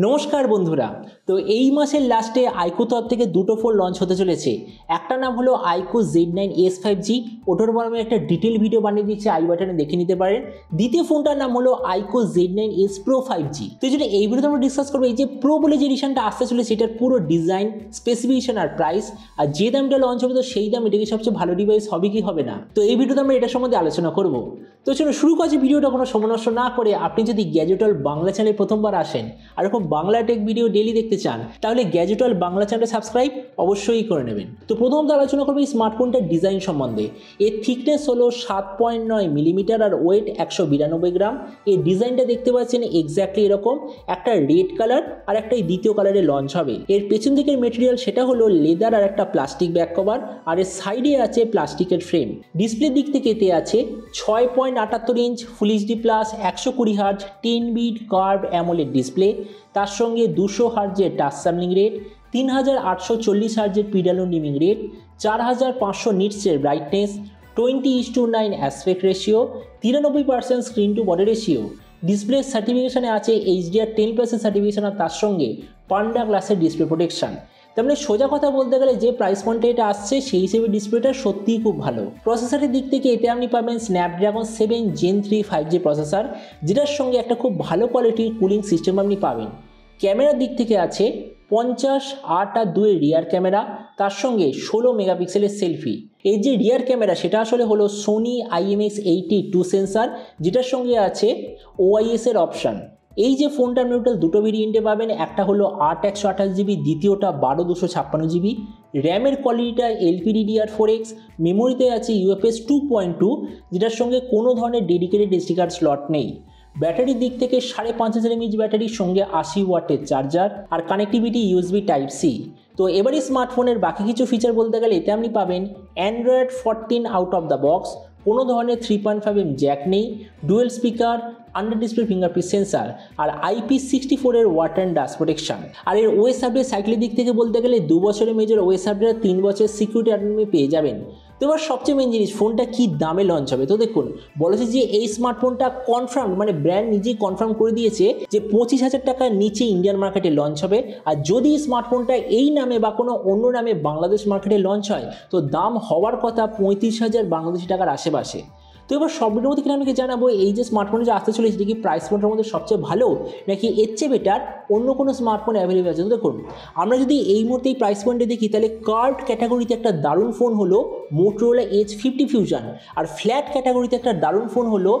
নমস্কার বন্ধুরা। তো এই মাসের লাস্টে আইকো তরফ থেকে দুটো ফোন লঞ্চ হতে চলেছে। একটা নাম হলো আইকো Z9s 5G, ওটার উপর আমি একটা ডিটেল ভিডিও বানিয়ে দিচ্ছি, আই বাটনে দেখে নিতে পারেন। দ্বিতীয় ফোনটার নাম হলো আইকো Z9s Pro 5G। তো এই জন্য এই ভিডিওতে আমরা ডিসকাস করবো এই যে প্রো বলে যে এডিশনটা আসতে চলেছে সেটার পুরো ডিজাইন, স্পেসিফিকেশন আর প্রাইস, আর যে দামটা লঞ্চ হবে তো সেই দাম এটা কি সবচেয়ে ভালো ডিভাইস হবে কি হবে না। তো এই ভিডিওতে আমরা এটা সম্বন্ধে আলোচনা করব। তো চলো শুরু করছি ভিডিওটা কোনো সময় নষ্ট না করে। আপনি যদি গ্যাজেটল বাংলা চ্যানেলে প্রথমবার আসেন আর এরকম বাংলা টেক ভিডিও ডেইলি দেখতে চান তাহলে গ্যাজেটল বাংলা চ্যানেলে সাবস্ক্রাইব অবশ্যই করে নেবেন। তো প্রথমত আলোচনা করবো এই স্মার্টফোনটার ডিজাইন সম্বন্ধে। এর থিকনেস হলো 7.9 মিলিমিটার আর ওয়েট 192 গ্রাম। এই ডিজাইনটা দেখতে পাচ্ছেন এক্স্যাক্টলি এরকম, একটা রেড কালার আর একটা দ্বিতীয় কালারে লঞ্চ হবে। এর পেছন দিকের মেটেরিয়াল সেটা হলো লেদার আর একটা প্লাস্টিক ব্যাক কভার, আর এর সাইডে আছে প্লাস্টিকের ফ্রেম। ডিসপ্লে দিক থেকে এতে আছে 6.78 inch full HD plus 120 hertz 10 bit curve AMOLED display, তার সঙ্গে 200 হার্জের টাচ স্যাম্পলিং রেট, 3840 হার্জের পিডালো নিমিং রেট, 4500 নিটসের brightness, 20:9 aspect ratio, 93% screen to body ratio. Display সার্টিফিকেশনে আছে HDR10+ সার্টিফিকেশন, আর তার সঙ্গে পান্ডা গ্লাসের ডিসপ্লে প্রোটেকশন। তার মানে সোজা কথা বলতে গেলে যে প্রাইস পয়েন্টে এটা আসছে সেই হিসেবে ডিসপ্লেটা সত্যিই খুব ভালো। প্রসেসরের দিক থেকে এতে আপনি পাবেন স্ন্যাপড্রাগন 7 Gen 3 5G প্রসেসর, যেটার সঙ্গে একটা খুব ভালো কোয়ালিটির কুলিং সিস্টেম আপনি পাবেন। ক্যামেরার দিক থেকে আছে 50, 8 আর 2 রিয়ার ক্যামেরা, তার সঙ্গে 16 মেগাপিক্সেলের সেলফি। এই যে রিয়ার ক্যামেরা সেটা আসলে হলো সোনি IMX82 সেন্সার, যেটার সঙ্গে আছে OIS এর অপশান। এই যে ফোনটা আপনি টোটাল দুটো ভেরিয়েন্টে পাবেন, একটা হলো 8/128GB, দ্বিতীয়টা 12/256GB। র্যামের কোয়ালিটিটা LPDDR4X, মেমোরিতে আছে UFS 2.2, যেটার সঙ্গে কোনো ধরনের ডেডিকেটেড SD কার্ড স্লট নেই। ব্যাটারির দিক থেকে 5500 mAh ব্যাটারির সঙ্গে 80 ওয়াটের চার্জার, আর কানেক্টিভিটি USB Type-C। তো এবারই স্মার্টফোনের বাকি কিছু ফিচার বলতে গেলে এতে আপনি পাবেন Android 14 out of the box, কোনো ধরনের 3.5mm জ্যাক নেই, dual speaker, under display fingerprint sensor, আর IP64 এর ওয়াটার অ্যান্ড ডাস্ট প্রোটেকশন। আর এর ওএস আপডেট সাইকেলের দিক থেকে বলতে গেলে 2 বছরের মেজর ওএস আপডেট, 3 বছরের সিকিউরিটি আপডেট পেয়ে যাবেন। তো এবার সবচেয়ে মেন জিনিস, ফোনটা কি দামে লঞ্চ হবে। তো দেখুন, বলেছে যে এই স্মার্টফোনটা কনফার্ম, মানে ব্র্যান্ড নিজেই কনফার্ম করে দিয়েছে যে 25,000 টাকার নিচে ইন্ডিয়ান মার্কেটে লঞ্চ হবে। আর যদি স্মার্টফোনটা এই নামে বা কোনো অন্য নামে বাংলাদেশ মার্কেটে লঞ্চ হয় তো দাম হওয়ার কথা 35,000 বাংলাদেশি টাকার আশেপাশে। তো এবার সব ভিডিওর মধ্যে আমাকে জানাবো এই যে স্মার্টফোনে যে আসতে চলেছে এটা কি প্রাইস পয়েন্টের মধ্যে সবচেয়ে ভালো নাকি এর চেয়ে বেটার অন্য কোনো স্মার্টফোন অ্যাভেলেবেল আছে। তো দেখুন, আমরা যদি এই মুহূর্তে এই প্রাইস পয়েন্টে দেখি তাহলে কার্ভ ক্যাটাগরিতে একটা দারুণ ফোন হলো মোটরোলা H50 ফিউশন, আর ফ্ল্যাট ক্যাটাগরিতে একটা দারুণ ফোন হলো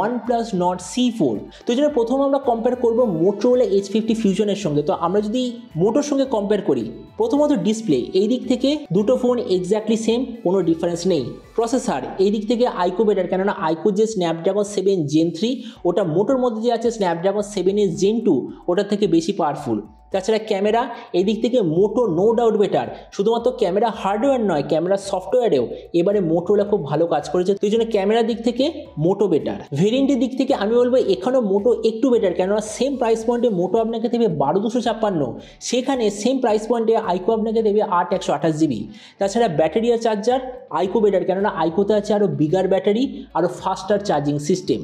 OnePlus Nord C4। তো এই জন্য প্রথম আমরা কম্পেয়ার করবো মোটরোলা H50 ফিউশনের সঙ্গে। তো আমরা যদি মোটোর সঙ্গে কম্পেয়ার করি, প্রথমত ডিসপ্লে এই দিক থেকে দুটো ফোন এক্স্যাক্টলি সেম, কোনো ডিফারেন্স নেই। প্রসেসর এই দিক থেকে আইকো বেটার, কেননা আইকো যে স্ন্যাপড্রাগন 7 Gen 3 ওটা মোটোর মধ্যে যে আছে স্ন্যাপড্রাগন 7 Gen 2 ওটার থেকে বেশি পাওয়ারফুল। তাছাড়া ক্যামেরা এই দিক থেকে মোটো নো ডাউট বেটার, শুধুমাত্র ক্যামেরা হার্ডওয়্যার নয়, ক্যামেরা সফটওয়্যারেও এবারে মোটোলা খুব ভালো কাজ করেছে। তো এই জন্য ক্যামেরার দিক থেকে মোটো বেটার। ভেরিয়েন্টের দিক থেকে আমি বলবো এখানেও মোটো একটু বেটার, কেননা সেম প্রাইস পয়েন্টে মোটো আপনাকে দেবে 12/256, সেখানে সেম প্রাইস পয়েন্টে আইকো আপনাকে দেবে 8/128GB। তাছাড়া ব্যাটারি আর চার্জার আইকো বেটার, কেননা আইকোতে আছে আরও বিগার ব্যাটারি, আরও ফাস্টার চার্জিং সিস্টেম।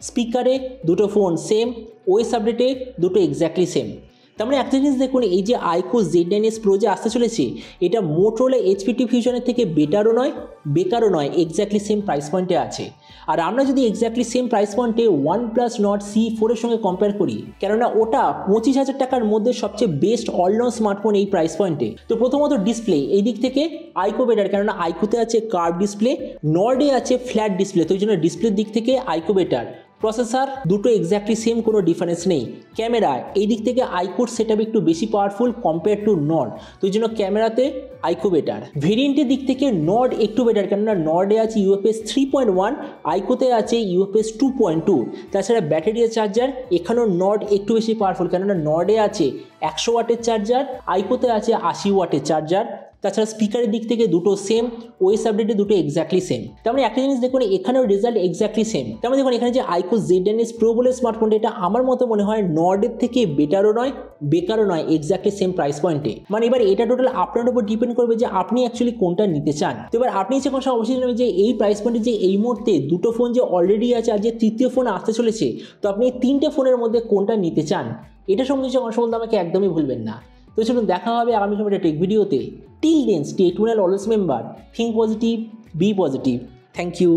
স্পিকারে দুটো ফোন সেম, ওএস আপডেটে দুটো এক্স্যাক্টলি সেম। তার মানে একটা জিনিস দেখুন, এই যে আইকো Z9s Pro যে আসতে চলেছে এটা মোটরোলা H50 ফিউশনের থেকে বেটারও নয় বেকারও নয়, এক্স্যাক্টলি সেম প্রাইস পয়েন্টে আছে। আর আমরা যদি এক্স্যাক্টলি সেম প্রাইস পয়েন্টে OnePlus Nord C4 এর সঙ্গে কম্পেয়ার করি, কেননা ওটা 25,000 টাকার মধ্যে সবচেয়ে বেস্ট অলরাউন্ড স্মার্টফোন এই প্রাইস পয়েন্টে। তো প্রথমত ডিসপ্লে এই দিক থেকে আইকো বেটার, কেননা আইকোতে আছে কার্ভ ডিসপ্লে, নর্ডে আছে ফ্ল্যাট ডিসপ্লে, তো এই জন্য ডিসপ্লের দিক থেকে আইকো বেটার। প্রসেসর দুটো এক্স্যাক্টলি সেম, কোনো ডিফারেন্স নেই। ক্যামেরা এই দিক থেকে আইকোর সেটআপ একটু বেশি পাওয়ারফুল কম্পেয়ার টু নর্ড, তো এই জন্য ক্যামেরাতে আইকো বেটার। ভেরিয়েন্টের দিক থেকে নর্ড একটু বেটার, কেননা নর্ডে আছে UFS 3.1, আইকোতে আছে UFS 2.2। তাছাড়া ব্যাটারি চার্জার এখানেও নর্ড একটু বেশি পাওয়ারফুল, কেননা নর্ডে আছে 100 ওয়াটের চার্জার, আইকোতে আছে 80 ওয়াটের চার্জার। তাছাড়া স্পিকারের দিক থেকে দুটো সেম, ওএস আপডেটে দুটো এক্স্যাক্টলি সেম। তার মানে একটা জিনিস দেখুন, এখানেও রেজাল্ট এক্স্যাক্টলি সেম। তার মানে দেখুন এখানে যে আইকো Z9s Pro বলে স্মার্টফোনটা, এটা আমার মতো মনে হয় নর্ডের থেকে বেটারও নয় বেকারও নয়, এক্স্যাক্টলি সেম প্রাইস পয়েন্টে। মানে এবার এটা টোটাল আপনার উপর ডিপেন্ড করবে যে আপনি অ্যাকচুয়ালি কোনটা নিতে চান। তো এবার আপনি যে কোনো সময় অবশ্যই জানবেন যে এই প্রাইস পয়েন্টে যে এই মুহূর্তে দুটো ফোন যে অলরেডি আছে আর যে তৃতীয় ফোন আসতে চলেছে, তো আপনি এই তিনটে ফোনের মধ্যে কোনটা নিতে চান, এটা সম্বন্ধে অংশ বলতে আমাকে একদমই ভুলবেন না। তো চলুন দেখা হবে আগামী সময় একটা টেক ভিডিওতে। Till then stay tuned, always remember, think positive, be positive. Thank you.